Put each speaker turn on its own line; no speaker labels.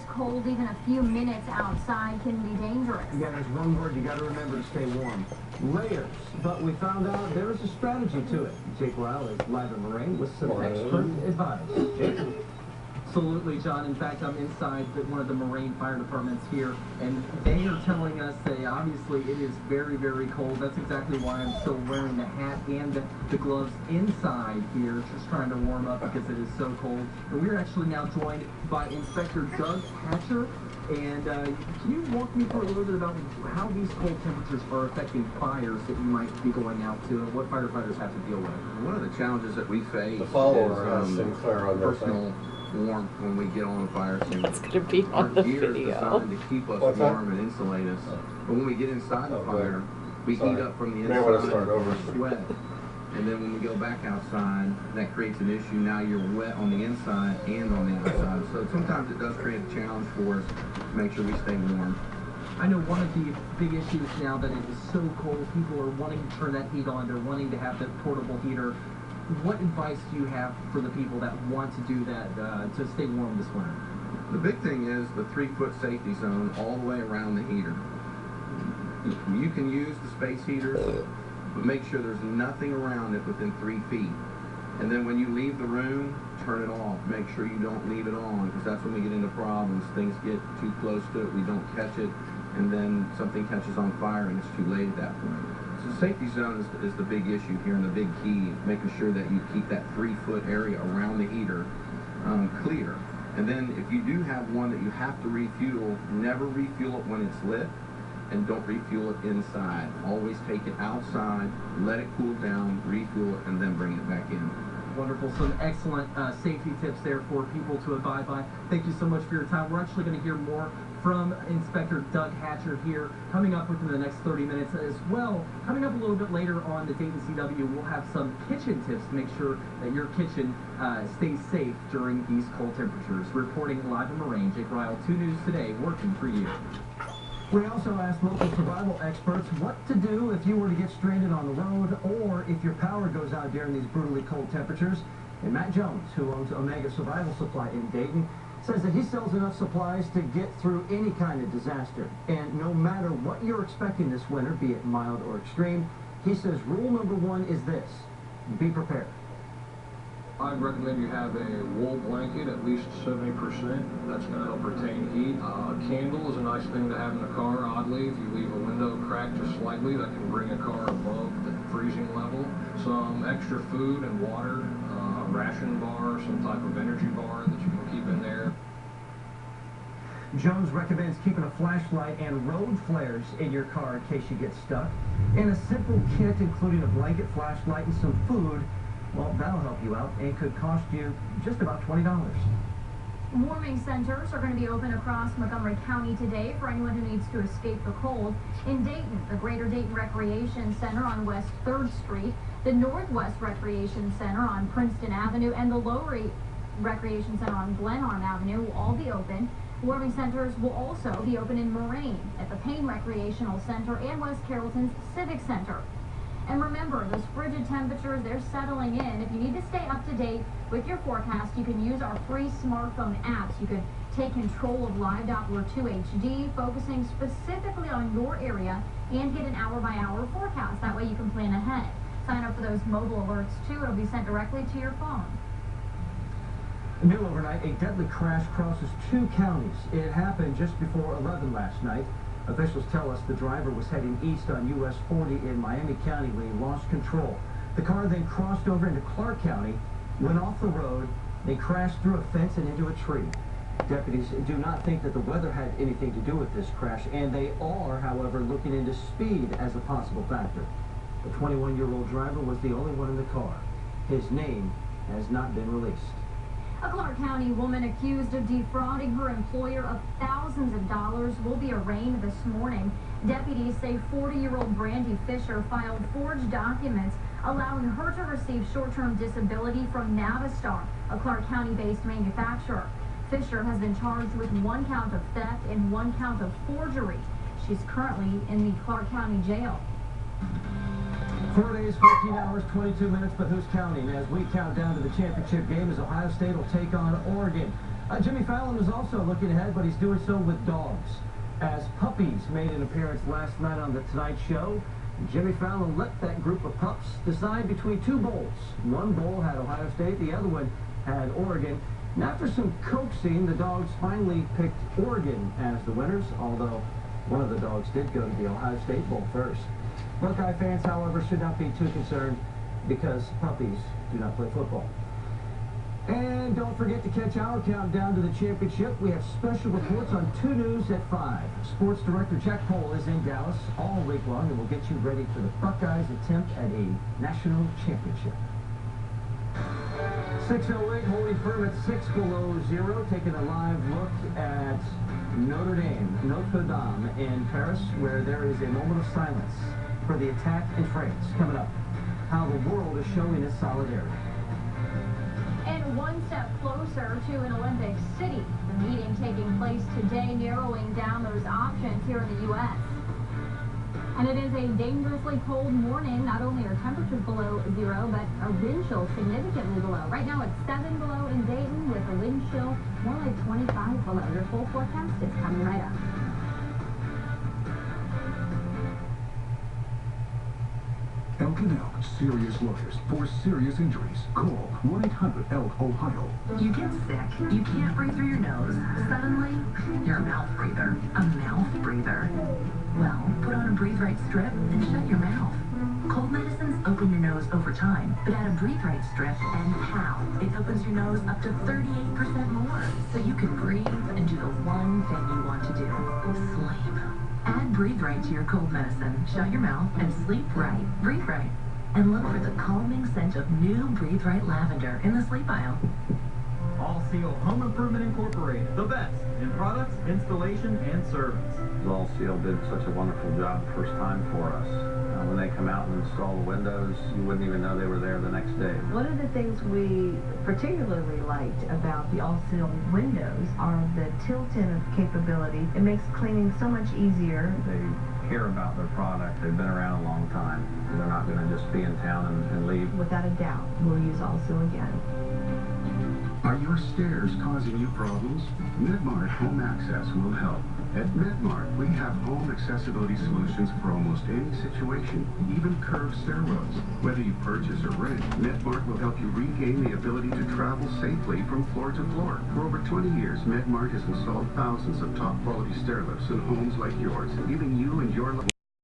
cold, even a few minutes outside can be dangerous.
Yeah, there's one word you got to remember to stay warm. Layers. But we found out there is a strategy to it. Jake Ryle is live at Moraine with some expert advice. Jake?
Absolutely, John. In fact, I'm inside one of the Moraine Fire Departments here, and they are telling us that obviously it is very, very cold. That's exactly why I'm still wearing the hat and the gloves inside here, just trying to warm up because it is so cold. And we're actually now joined by Inspector Doug Hatcher. And can you walk me through a little bit about how these cold temperatures are affecting fires that you might be going out to, and what firefighters have to deal with?
One of the challenges that we face
the follower
is
Sinclair on
personal warmth when we get on the fire scene.
It's going to be on the
video.
video.
Designed to keep us warm and insulate us. But when we get inside the fire, we heat up from the inside, sweat. And then when we go back outside, that creates an issue. Now you're wet on the inside and on the outside. So sometimes it does create a challenge for us to make sure we stay warm.
I know one of the big issues now that it is so cold, people are wanting to turn that heat on. They're wanting to have the portable heater. What advice do you have for the people that want to do that to stay warm this winter?
The big thing is the 3-foot safety zone all the way around the heater. You can use the space heaters, but make sure there's nothing around it within 3 feet. And then when you leave the room, turn it off. Make sure you don't leave it on, because that's when we get into problems. Things get too close to it, we don't catch it, and then something catches on fire and it's too late at that point. So the safety zone is the big issue here, and the big key, making sure that you keep that 3-foot area around the heater clear. And then if you do have one that you have to refuel, never refuel it when it's lit, and don't refuel it inside. Always take it outside, let it cool down, refuel it, and then bring it back in.
Wonderful. Some excellent safety tips there for people to abide by. Thank you so much for your time. We're actually going to hear more from Inspector Doug Hatcher here coming up within the next 30 minutes as well. Coming up a little bit later on the Dayton CW, we'll have some kitchen tips to make sure that your kitchen stays safe during these cold temperatures. Reporting live in Moraine, Jake Ryle, 2 News Today, working for you.
We also asked local survival experts what to do if you were to get stranded on the road or if your power goes out during these brutally cold temperatures. And Matt Jones, who owns Omega Survival Supply in Dayton, says that he sells enough supplies to get through any kind of disaster. And no matter what you're expecting this winter, be it mild or extreme, he says rule number 1 is this: be prepared.
I'd recommend you have a wool blanket, at least 70%. That's going to help retain heat. A candle is a nice thing to have in the car, oddly. If you leave a window cracked just slightly, that can bring a car above the freezing level. Some extra food and water, a ration bar, some type of energy bar that you can keep in there.
Jones recommends keeping a flashlight and road flares in your car in case you get stuck. And a simple kit including a blanket, flashlight, and some food, well, that'll help you out and could cost you just about $20.
Warming centers are going to be open across Montgomery County today for anyone who needs to escape the cold. In Dayton, the Greater Dayton Recreation Center on West 3rd Street, the Northwest Recreation Center on Princeton Avenue, and the Lower Recreation Center on Glenarm Avenue will all be open. Warming centers will also be open in Moraine, at the Payne Recreational Center, and West Carrollton's Civic Center. And remember, those frigid temperatures, they're settling in. If you need to stay up to date with your forecast, you can use our free smartphone apps. You can take control of Live Doppler 2 HD, focusing specifically on your area, and get an hour-by-hour forecast. That way you can plan ahead. Sign up for those mobile alerts, too. It'll be sent directly to your phone.
New overnight, a deadly crash crosses 2 counties. It happened just before 11 last night. Officials tell us the driver was heading east on US 40 in Miami County when he lost control. The car then crossed over into Clark County, went off the road, then crashed through a fence and into a tree. Deputies do not think that the weather had anything to do with this crash, and they are, however, looking into speed as a possible factor. The 21-year-old driver was the only one in the car. His name has not been released.
A Clark County woman accused of defrauding her employer of thousands of dollars will be arraigned this morning. Deputies say 40-year-old Brandy Fisher filed forged documents allowing her to receive short-term disability from Navistar, a Clark County-based manufacturer. Fisher has been charged with 1 count of theft and 1 count of forgery. She's currently in the Clark County jail.
4 days, 14 hours, 22 minutes, but who's counting? As we count down to the championship game as Ohio State will take on Oregon. Jimmy Fallon is also looking ahead, but he's doing so with dogs. As puppies made an appearance last night on The Tonight Show, Jimmy Fallon let that group of pups decide between two bowls. One bowl had Ohio State, the other one had Oregon. And after some coaxing, the dogs finally picked Oregon as the winners, although one of the dogs did go to the Ohio State Bowl first. Buckeye fans, however, should not be too concerned because puppies do not play football. And don't forget to catch our countdown to the championship. We have special reports on 2 News at 5. Sports director Jack Pohl is in Dallas all week long and will get you ready for the Buckeyes' attempt at a national championship. 6:08, holding firm at 6 below zero, taking a live look at Notre Dame in Paris, where there is a moment of silence for the attack in France. Coming up, how the world is showing its solidarity.
And one step closer to an Olympic city. The meeting taking place today, narrowing down those options here in the U.S. And it is a dangerously cold morning. Not only are temperatures below zero, but a wind chill significantly below. Right now it's 7 below in Dayton with a wind chill more like 25 below. Your full forecast is coming right up.
Elk and Elk Serious Lawyers for serious injuries. Call 1-800-ELK-OHIO.
You get sick, you can't breathe through your nose. Suddenly, you're a mouth breather. A mouth breather. Well, put on a Breathe Right strip and shut your mouth. Cold medicines open your nose over time, but add a Breathe Right strip and pow, it opens your nose up to 38% more. So you can breathe and do the one thing you want to do, sleep. Add Breathe Right to your cold medicine, shut your mouth, and sleep right. Breathe Right. And look for the calming scent of new Breathe Right lavender in the sleep aisle.
All Seal Home Improvement Incorporated, the best in products, installation, and service.
All Seal did such a wonderful job the first time for us. When they come out and install the windows, you wouldn't even know they were there the next day.
One of the things we particularly liked about the All Seal windows are the tilt-in capability. It makes cleaning so much easier.
They care about their product. They've been around a long time. They're not going to just be in town and leave.
Without a doubt, we'll use All Seal again.
Are your stairs causing you problems? MedMart Home Access will help. At MedMart, we have home accessibility solutions for almost any situation, even curved stairwells. Whether you purchase or rent, MedMart will help you regain the ability to travel safely from floor to floor. For over 20 years, MedMart has installed thousands of top-quality stair lifts in homes like yours, giving you and your loved